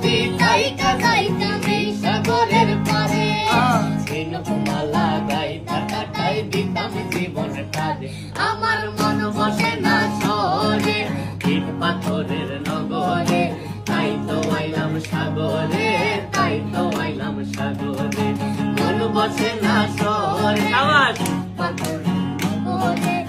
যদি যাইতা যাইতাম এই সাগরের পারে ঝিনুক মালা গাইতা কাটাই দিতাম জীবন কাজে আমার মন বসে না শহরে ইট পাথরের নগরে তাই তো আইলাম সাগরে তাই তো আইলাম সাগরে মন বসে না শহরে পাথরের নগরে